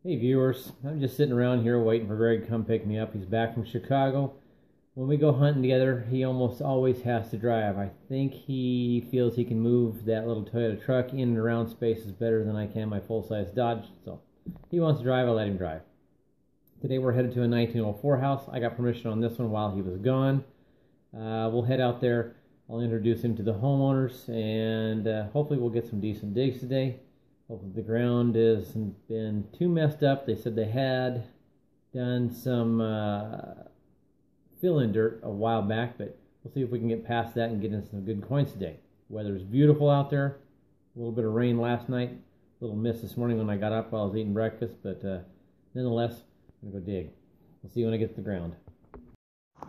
Hey viewers, I'm just sitting around here waiting for Greg to come pick me up. He's back from Chicago. When we go hunting together, he almost always has to drive. I think he feels he can move that little Toyota truck in and around spaces better than I can my full-size Dodge. So he wants to drive, I'll let him drive. Today we're headed to a 1904 house. I got permission on this one while he was gone. We'll head out there. I'll introduce him to the homeowners, and hopefully we'll get some decent digs today. Hopefully the ground hasn't been too messed up. They said they had done some fill-in dirt a while back, but we'll see if we can get past that and get in some good coins today. Weather's beautiful out there. A little bit of rain last night. A little mist this morning when I got up while I was eating breakfast, but nonetheless, I'm going to go dig. We'll see you when I get to the ground.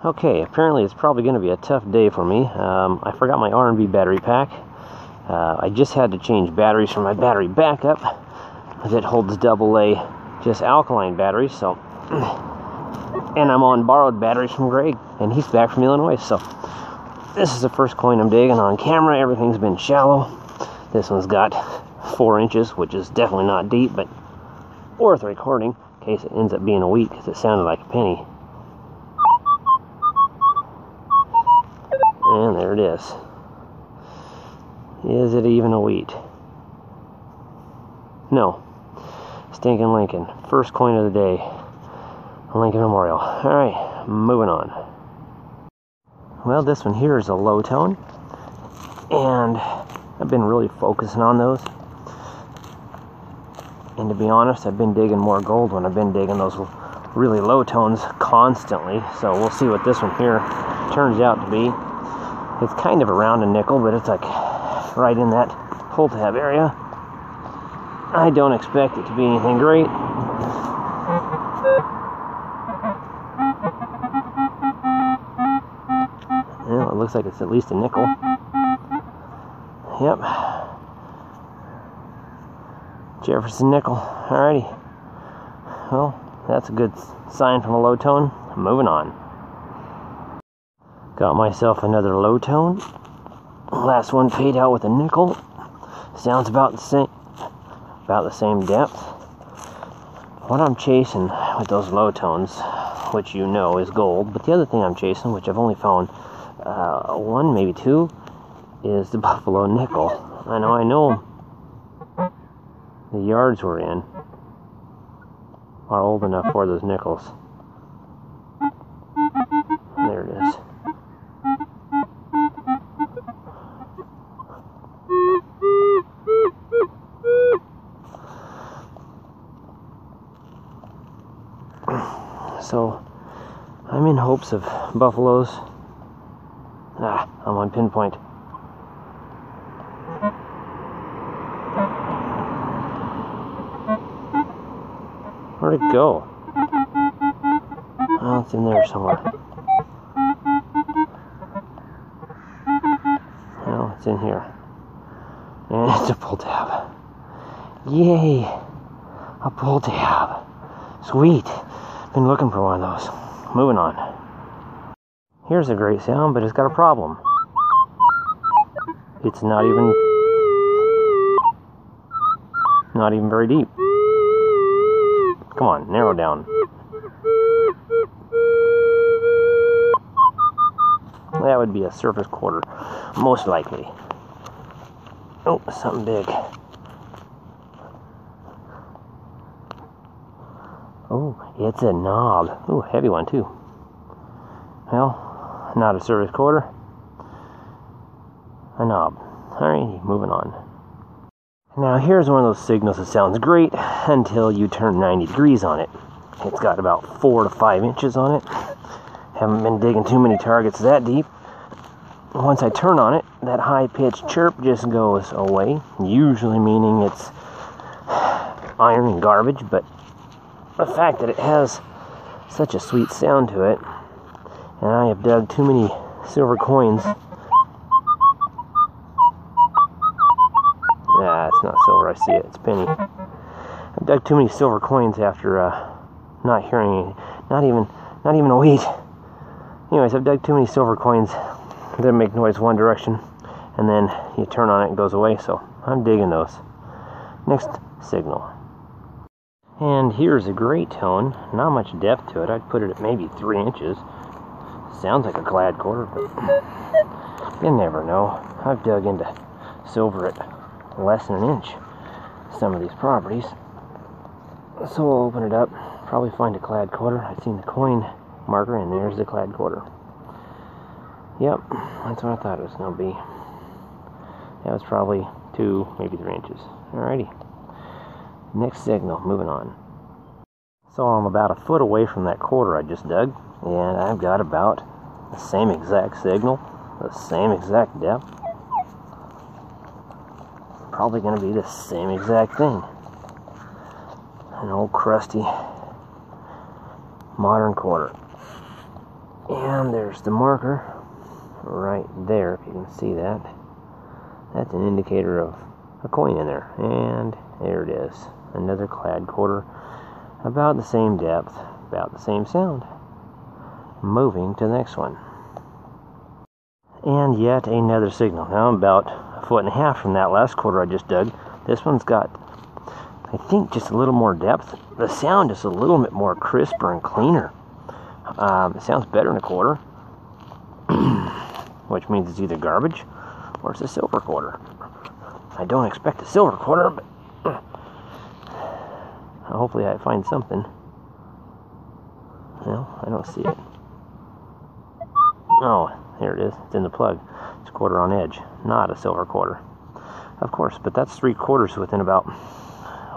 Okay, apparently it's probably going to be a tough day for me. I forgot my R&B battery pack. I just had to change batteries for my battery backup that holds AA just alkaline batteries, so and I'm on borrowed batteries from Greg, and he's back from Illinois, so this is the first coin I'm digging on camera. Everything's been shallow. This one's got 4 inches, which is definitely not deep, but worth recording in case it ends up being a wheat, because it sounded like a penny. And there it is. Is it even a wheat? No. Stinking Lincoln. First coin of the day. Lincoln Memorial. Alright, moving on. Well, this one here is a low tone, and I've been really focusing on those. And to be honest, I've been digging more gold when I've been digging those really low tones constantly. So we'll see what this one here turns out to be. It's kind of around a nickel, but it's like right in that pull tab area. I don't expect it to be anything great. Well, it looks like it's at least a nickel. Yep. Jefferson nickel. Alrighty. Well, that's a good sign from a low tone. Moving on. Got myself another low tone. Last one paid out with a nickel. Sounds about the same depth. What I'm chasing with those low tones, which you know is gold, but the other thing I'm chasing, which I've only found one, maybe two, is the buffalo nickel. I know the yards we're in are old enough for those nickels. There it is. So, I'm in hopes of buffaloes. I'm on pinpoint. Where'd it go? Oh, it's in there somewhere. Well, it's in here. And it's a pull tab. Yay! A pull tab. Sweet. Been looking for one of those. Moving on. Here's a great sound, but it's got a problem. It's not even very deep. Come on, narrow down. That would be a surface quarter, most likely. Oh, something big. Oh, it's a knob. Ooh, heavy one too. Well, not a service quarter. A knob. Alright, moving on. Now here's one of those signals that sounds great until you turn 90 degrees on it. It's got about 4 to 5 inches on it. Haven't been digging too many targets that deep. Once I turn on it, that high-pitched chirp just goes away, usually meaning it's iron and garbage, but the fact that it has such a sweet sound to it, and I have dug too many silver coins. Nah, it's not silver, I see it, it's penny. I've dug too many silver coins after not hearing, not even a wheat. Anyways, I've dug too many silver coins that make noise one direction, and then you turn on it and it goes away, so I'm digging those. Next signal. And here's a gray tone. Not much depth to it. I'd put it at maybe 3 inches. Sounds like a clad quarter, but you never know. I've dug into silver at less than an inch, some of these properties. So we'll open it up, probably find a clad quarter. I've seen the coin marker, and there's the clad quarter. Yep, that's what I thought it was going to be. That was probably 2, maybe 3 inches. Alrighty. Next signal, moving on. So I'm about a foot away from that quarter I just dug, and I've got about the same exact signal, the same exact depth. Probably going to be the same exact thing. An old crusty modern quarter. And there's the marker right there, if you can see that. That's an indicator of a coin in there. And there it is. Another clad quarter. About the same depth, about the same sound. Moving to the next one. And yet another signal. Now I'm about a foot and a half from that last quarter I just dug. This one's got, I think, just a little more depth. The sound is a little bit more crisper and cleaner. It sounds better in a quarter, which means it's either garbage or it's a silver quarter. I don't expect a silver quarter, but hopefully I find something. Well, I don't see it. Oh, here it is. It's in the plug. It's a quarter on edge, not a silver quarter. Of course, but that's 3 quarters within about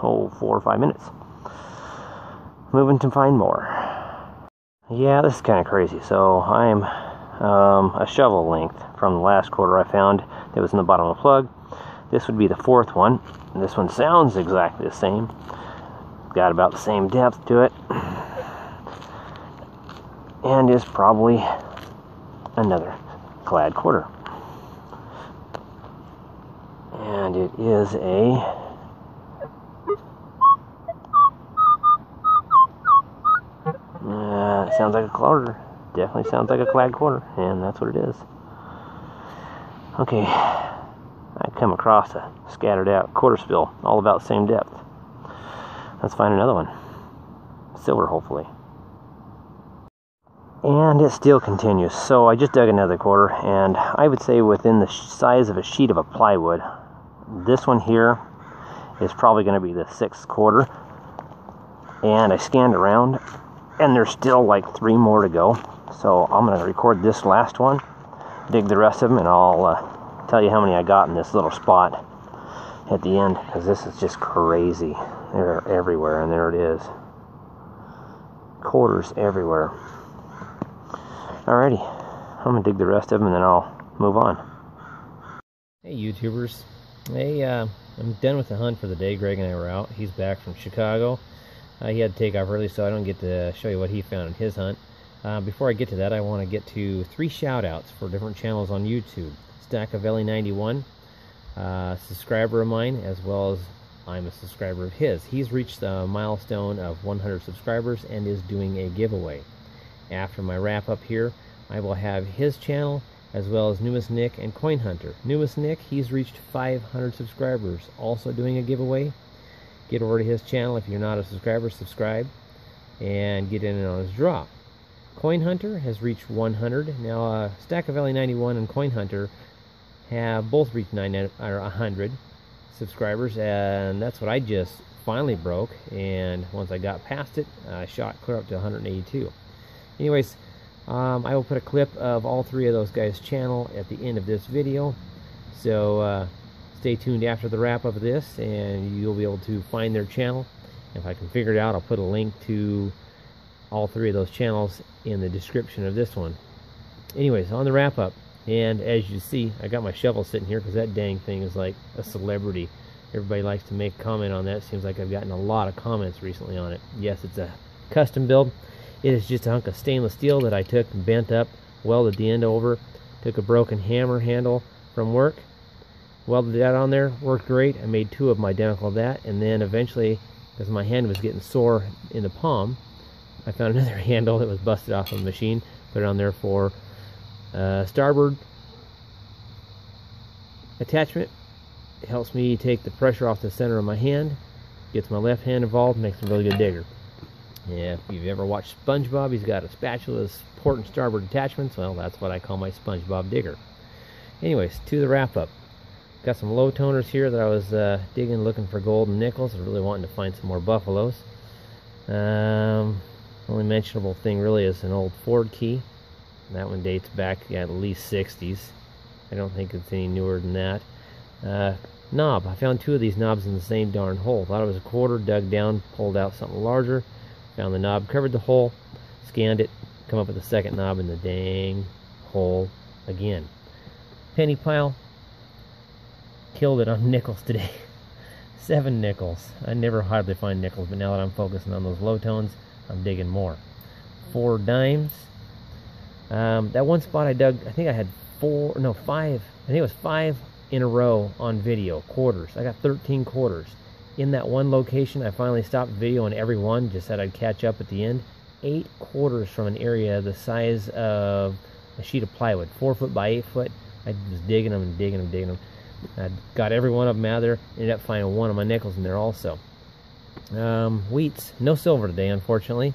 4 or 5 minutes. Moving to find more. Yeah, this is kind of crazy. So I'm a shovel length from the last quarter I found that was in the bottom of the plug. This would be the 4th one. And this one sounds exactly the same. Got about the same depth to it. And is probably another clad quarter. And it is a sounds like a quarter. Definitely sounds like a clad quarter, and that's what it is. Okay, I come across a scattered out quarter spill, all about the same depth. Let's find another one. Silver, hopefully. And it still continues. So I just dug another quarter, and I would say within the size of a sheet of a plywood. This one here is probably going to be the 6th quarter. And I scanned around, and there's still like 3 more to go. So I'm going to record this last one, dig the rest of them, and I'll tell you how many I got in this little spot at the end, because this is just crazy. They're everywhere, and there it is. Quarters everywhere. Alrighty, I'm going to dig the rest of them, and then I'll move on. Hey YouTubers. Hey, I'm done with the hunt for the day. Greg and I were out. He's back from Chicago. He had to take off early, so I don't get to show you what he found in his hunt. Before I get to that, I want to get to 3 shout-outs for different channels on YouTube. Stackavelli91, subscriber of mine, as well as I'm a subscriber of his. He's reached the milestone of 100 subscribers and is doing a giveaway. After my wrap-up here, I will have his channel, as well as Newest Nick and Coin Hunter. Newest Nick, he's reached 500 subscribers, also doing a giveaway. Get over to his channel. If you're not a subscriber, subscribe and get in on his draw. Coin Hunter has reached 100. Now, Stackavelli91 and Coin Hunter have both reached 100 subscribers, and that's what I just finally broke. And once I got past it, I shot clear up to 182. Anyways, I will put a clip of all 3 of those guys' channel at the end of this video. So stay tuned after the wrap up of this, and you'll be able to find their channel. If I can figure it out, I'll put a link to all 3 of those channels in the description of this one. Anyways, on the wrap up, and as you see, I got my shovel sitting here because that dang thing is like a celebrity. Everybody likes to make a comment on that. Seems like I've gotten a lot of comments recently on it. Yes, it's a custom build. It is just a hunk of stainless steel that I took and bent up, welded the end over, took a broken hammer handle from work, welded that on there, worked great. I made 2 of them identical to that, and then eventually, because my hand was getting sore in the palm, I found another handle that was busted off of the machine, put it on there for starboard attachment. It helps me take the pressure off the center of my hand. Gets my left hand involved, makes a really good digger. Yeah, if you've ever watched SpongeBob, he's got a spatula, port and starboard attachments. Well, that's what I call my SpongeBob digger. Anyways, to the wrap-up. Got some low toners here that I was digging, looking for gold and nickels. I was really wanting to find some more buffaloes. Only mentionable thing really is an old Ford key. That one dates back at least 60s. I don't think it's any newer than that. Knob. I found 2 of these knobs in the same darn hole. Thought it was a quarter, dug down, pulled out something larger. Found the knob, covered the hole, scanned it, come up with the second knob in the dang hole again. Penny pile. Killed it on nickels today. 7 nickels. I never hardly find nickels, but now that I'm focusing on those low tones, I'm digging more. 4 dimes. That one spot I dug, I think I had 5. I think it was 5 in a row on video, quarters. I got 13 quarters. In that one location, I finally stopped videoing every one, just said I'd catch up at the end. 8 quarters from an area the size of a sheet of plywood, 4 foot by 8 foot. I was digging them and digging them, digging them. I got every one of them out of there. Ended up finding one of my nickels in there also. Wheats, no silver today, unfortunately.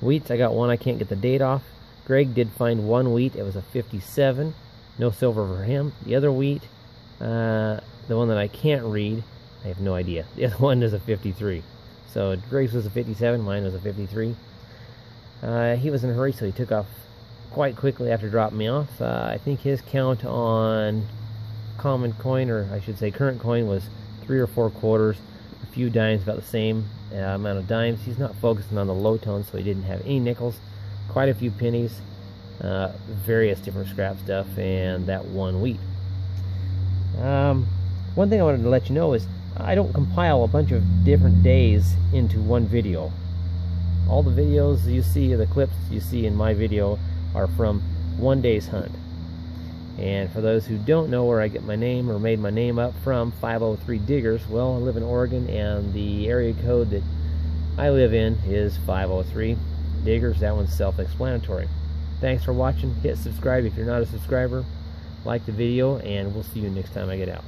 Wheats, I got one. I can't get the date off. Greg did find one wheat. It was a 57. No silver for him. The other wheat, the one that I can't read, I have no idea. The other one is a 53. So Greg's was a 57. Mine was a 53. He was in a hurry, so he took off quite quickly after dropping me off. I think his count on common coin, or I should say current coin, was 3 or 4 quarters, a few dimes, about the same amount of dimes. He's not focusing on the low tones, so he didn't have any nickels. Quite a few pennies, various different scrap stuff, and that one wheat. One thing I wanted to let you know is I don't compile a bunch of different days into one video. All the videos you see, the clips you see in my video, are from one day's hunt. And for those who don't know where I get my name, or made my name up from, 503 Diggers, well, I live in Oregon, and the area code that I live in is 503 Diggers. That one's self-explanatory. Thanks for watching. Hit subscribe if you're not a subscriber. Like the video, and we'll see you next time I get out.